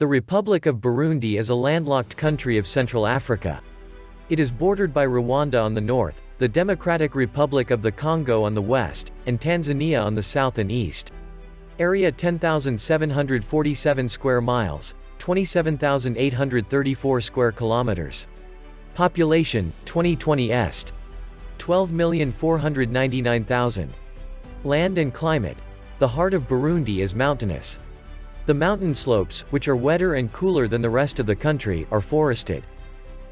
The Republic of Burundi is a landlocked country of Central Africa. It is bordered by Rwanda on the north, the Democratic Republic of the Congo on the west, and Tanzania on the south and east. Area 10,747 square miles, 27,834 square kilometers. Population, 2020 est. 12,499,000. Land and climate. The heart of Burundi is mountainous. The mountain slopes, which are wetter and cooler than the rest of the country, are forested.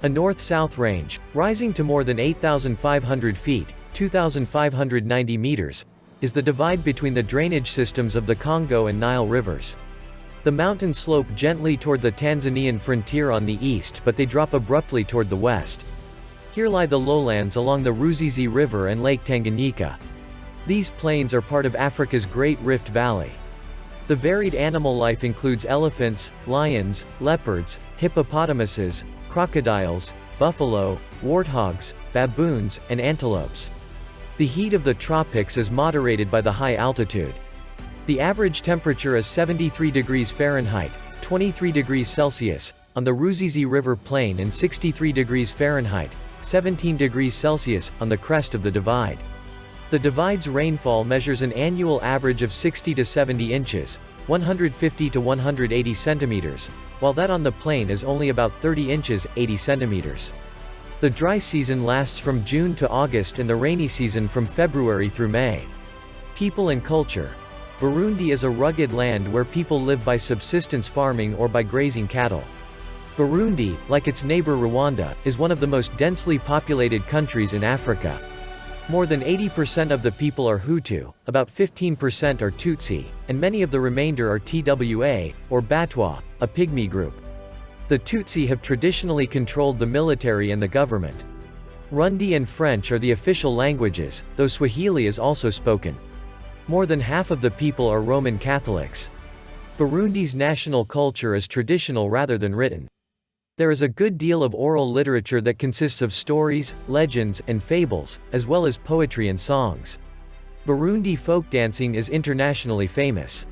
A north-south range, rising to more than 8,500 feet, 2,590 meters, is the divide between the drainage systems of the Congo and Nile rivers. The mountains slope gently toward the Tanzanian frontier on the east, but they drop abruptly toward the west. Here lie the lowlands along the Ruzizi River and Lake Tanganyika. These plains are part of Africa's Great Rift Valley. The varied animal life includes elephants, lions, leopards, hippopotamuses, crocodiles, buffalo, warthogs, baboons, and antelopes. The heat of the tropics is moderated by the high altitude. The average temperature is 73 degrees Fahrenheit, 23 degrees Celsius, on the Ruzizi River plain and 63 degrees Fahrenheit, 17 degrees Celsius, on the crest of the divide. The divide's rainfall measures an annual average of 60 to 70 inches, 150 to 180 centimeters, while that on the plain is only about 30 inches, 80 centimeters. The dry season lasts from June to August and the rainy season from February through May. People and culture. Burundi is a rugged land where people live by subsistence farming or by grazing cattle. Burundi, like its neighbor Rwanda, is one of the most densely populated countries in Africa. More than 80% of the people are Hutu, about 15% are Tutsi, and many of the remainder are Twa, or Batwa, a pygmy group. The Tutsi have traditionally controlled the military and the government. Rundi and French are the official languages, though Swahili is also spoken. More than half of the people are Roman Catholics. Burundi's national culture is traditional rather than written. There is a good deal of oral literature that consists of stories, legends, and fables, as well as poetry and songs. Burundi folk dancing is internationally famous.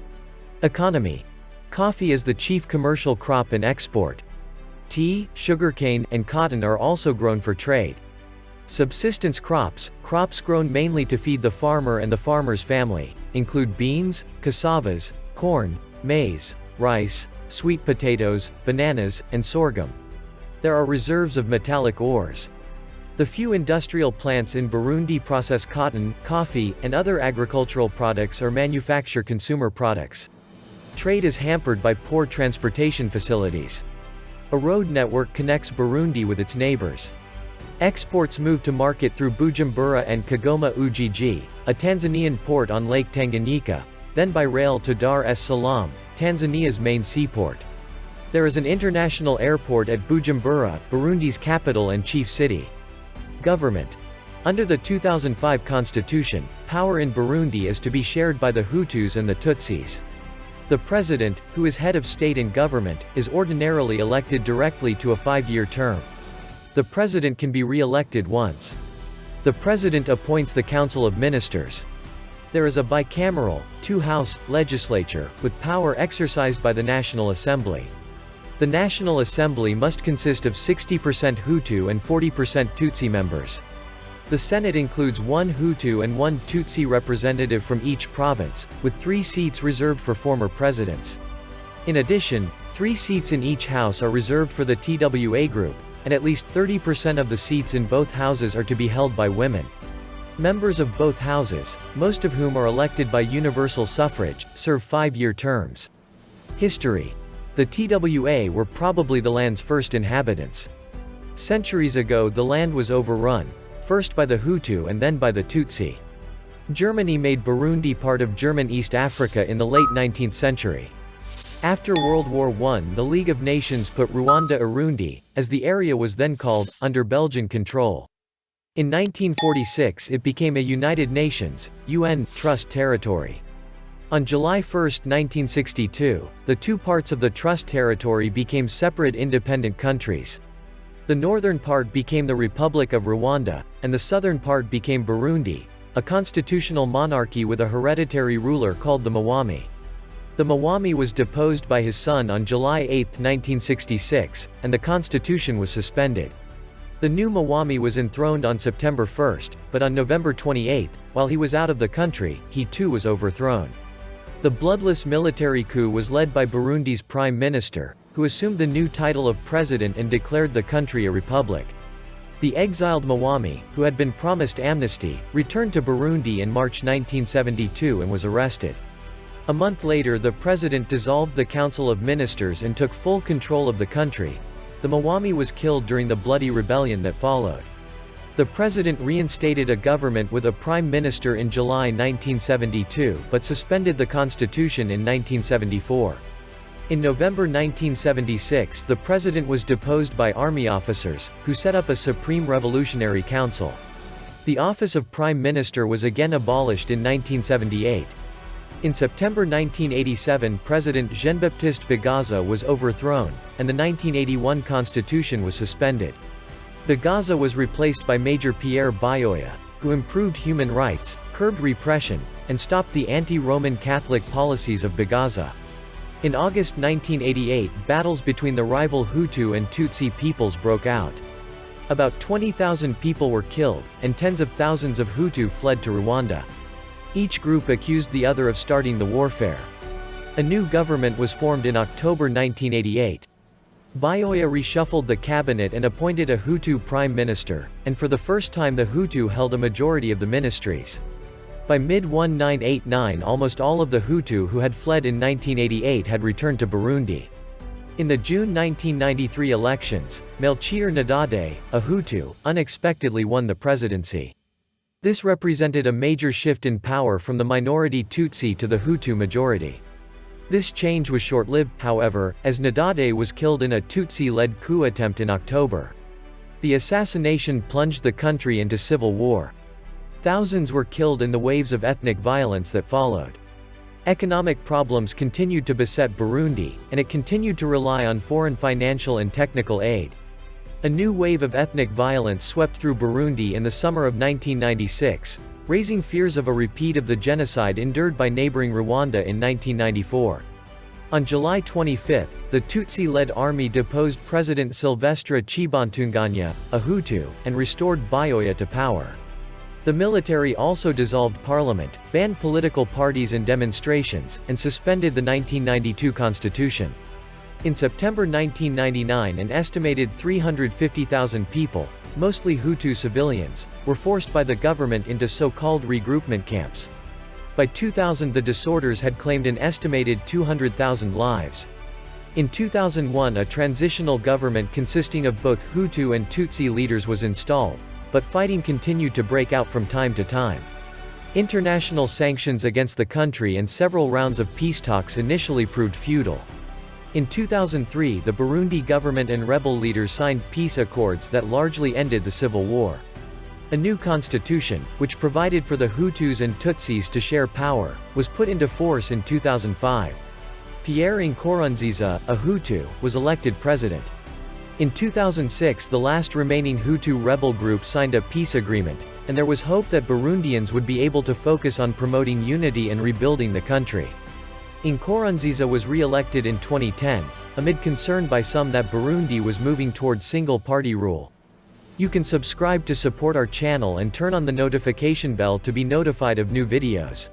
Economy. Coffee is the chief commercial crop and export. Tea, sugarcane, and cotton are also grown for trade. Subsistence crops, crops grown mainly to feed the farmer and the farmer's family, include beans, cassavas, corn, maize, rice, sweet potatoes, bananas, and sorghum. There are reserves of metallic ores. The few industrial plants in Burundi process cotton, coffee, and other agricultural products or manufacture consumer products. Trade is hampered by poor transportation facilities. A road network connects Burundi with its neighbors. Exports move to market through Bujumbura and Kigoma Ujiji, a Tanzanian port on Lake Tanganyika, then by rail to Dar es Salaam, Tanzania's main seaport. There is an international airport at Bujumbura, Burundi's capital and chief city. Government. Under the 2005 constitution, power in Burundi is to be shared by the Hutus and the Tutsis. The president, who is head of state and government, is ordinarily elected directly to a 5-year term. The president can be re-elected once. The president appoints the Council of Ministers. There is a bicameral, two-house, legislature, with power exercised by the National Assembly. The National Assembly must consist of 60% Hutu and 40% Tutsi members. The Senate includes one Hutu and one Tutsi representative from each province, with 3 seats reserved for former presidents. In addition, 3 seats in each house are reserved for the Twa group, and at least 30% of the seats in both houses are to be held by women. Members of both houses, most of whom are elected by universal suffrage, serve 5-year terms. History. The Twa were probably the land's first inhabitants. Centuries ago the land was overrun, first by the Hutu and then by the Tutsi. Germany made Burundi part of German East Africa in the late 19th century. After World War I, the League of Nations put Rwanda-Urundi, as the area was then called, under Belgian control. In 1946 it became a United Nations, UN, Trust territory. On July 1, 1962, the 2 parts of the Trust territory became separate independent countries. The northern part became the Republic of Rwanda, and the southern part became Burundi, a constitutional monarchy with a hereditary ruler called the Mwami. The Mwami was deposed by his son on July 8, 1966, and the constitution was suspended. The new Mwami was enthroned on September 1, but on November 28, while he was out of the country, he too was overthrown. The bloodless military coup was led by Burundi's prime minister, who assumed the new title of president and declared the country a republic. The exiled Mwami, who had been promised amnesty, returned to Burundi in March 1972 and was arrested. A month later, the president dissolved the Council of Ministers and took full control of the country. The Mwami was killed during the bloody rebellion that followed. The president reinstated a government with a prime minister in July 1972, but suspended the constitution in 1974. In November 1976, the president was deposed by army officers, who set up a Supreme Revolutionary Council. The office of prime minister was again abolished in 1978. In September 1987, President Jean-Baptiste Bagaza was overthrown, and the 1981 constitution was suspended. Bagaza was replaced by Major Pierre Buyoya, who improved human rights, curbed repression, and stopped the anti-Roman Catholic policies of Bagaza. In August 1988, battles between the rival Hutu and Tutsi peoples broke out. About 20,000 people were killed, and tens of thousands of Hutu fled to Rwanda. Each group accused the other of starting the warfare. A new government was formed in October 1988. Buyoya reshuffled the cabinet and appointed a Hutu prime minister, and for the first time the Hutu held a majority of the ministries. By mid-1989, almost all of the Hutu who had fled in 1988 had returned to Burundi. In the June 1993 elections, Melchior Ndadaye, a Hutu, unexpectedly won the presidency. This represented a major shift in power from the minority Tutsi to the Hutu majority. This change was short-lived, however, as Ndadaye was killed in a Tutsi-led coup attempt in October. The assassination plunged the country into civil war. Thousands were killed in the waves of ethnic violence that followed. Economic problems continued to beset Burundi, and it continued to rely on foreign financial and technical aid. A new wave of ethnic violence swept through Burundi in the summer of 1996, raising fears of a repeat of the genocide endured by neighboring Rwanda in 1994. On July 25, the Tutsi-led army deposed President Sylvestre Chibantunganya, a Hutu, and restored Buyoya to power. The military also dissolved parliament, banned political parties and demonstrations, and suspended the 1992 constitution. In September 1999, an estimated 350,000 people, mostly Hutu civilians, were forced by the government into so-called regroupment camps. By 2000, the disorders had claimed an estimated 200,000 lives. In 2001, a transitional government consisting of both Hutu and Tutsi leaders was installed, but fighting continued to break out from time to time. International sanctions against the country and several rounds of peace talks initially proved futile. In 2003, the Burundi government and rebel leaders signed peace accords that largely ended the civil war. A new constitution, which provided for the Hutus and Tutsis to share power, was put into force in 2005. Pierre Nkurunziza, a Hutu, was elected president. In 2006, the last remaining Hutu rebel group signed a peace agreement, and there was hope that Burundians would be able to focus on promoting unity and rebuilding the country. Nkurunziza was re-elected in 2010, amid concern by some that Burundi was moving toward single-party rule. You can subscribe to support our channel and turn on the notification bell to be notified of new videos.